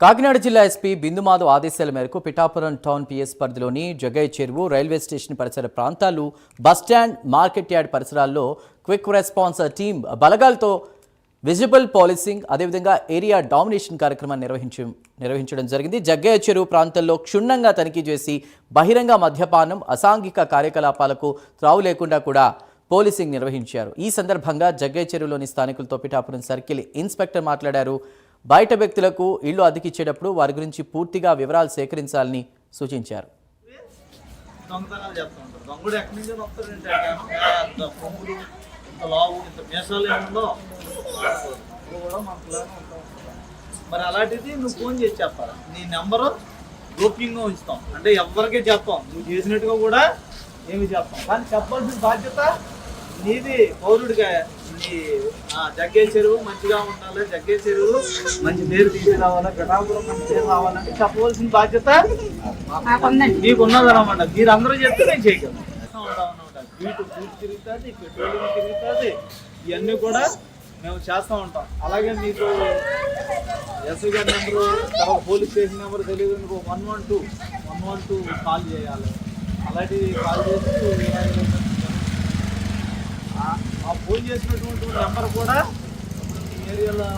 కాకినాడ జిల్లా ఎస్పీ బిందుమాధవ్ ఆదేశాల మేరకు పిఠాపురం టౌన్ పిఎస్ పరిధిలోని జగై చెరువు రైల్వే స్టేషన్ పరిసర ప్రాంతాలు బస్టాండ్ మార్కెట్ యార్డ్ పరిసరాల్లో క్విక్ రెస్పాన్స్ టీం బలగాలతో విజిబుల్ పాలిసింగ్ అదేవిధంగా ఏరియా డామినేషన్ కార్యక్రమాన్ని నిర్వహించడం జరిగింది. జగ్గయ్య చెరువు ప్రాంతంలో క్షుణ్ణంగా తనిఖీ చేసి బహిరంగ మద్యపానం అసాంఘిక కార్యకలాపాలకు త్రావు లేకుండా కూడా పోలీసింగ్ నిర్వహించారు. ఈ సందర్భంగా జగ్గయ్య చెరువులోని స్థానికులతో పిఠాపురం సర్కిల్ ఇన్స్పెక్టర్ మాట్లాడారు. బయట వ్యక్తులకు ఇళ్లు అద్దెకిచ్చేటప్పుడు వారి గురించి పూర్తిగా వివరాలు సేకరించాలని సూచించారు. మరి అలాంటిది నువ్వు ఫోన్ చేసి చెప్పాలి. నీ నెంబరు గోప్యంగా ఉంచుతాం, అంటే ఎవరికే చెప్పాం, నువ్వు చేసినట్టుగా కూడా ఏమి చెప్పాం. కానీ చెప్పాల్సిన బాధ్యత నీది పౌరుడిగా. నీ జగ్గయ్య చెరువు మంచిగా ఉండాలి, జగ్గయ్య చెరువు మంచి పేరు తీసుకురావాలి, పిఠాపురం మంచి పేరు రావాలంటే చెప్పవలసిన బాధ్యత నీకున్నదన్నమాట. మీరు అందరూ చెప్తే నేను చేయగలను. బీటు తిరుగుతుంది, పెట్రోలింగ్ తిరుగుతుంది, ఇవన్నీ కూడా మేము చేస్తూ ఉంటాం. అలాగే మీకు ఎస్ఐ గారి నెంబరు, తర్వాత పోలీస్ స్టేషన్ నెంబర్ తెలియదు, 112 కాల్ చేయాలి. అలాంటివి కాల్ చేసి ఆ ఫోన్ చేసినటువంటి నెంబర్ కూడా ఈ ఏరియాలో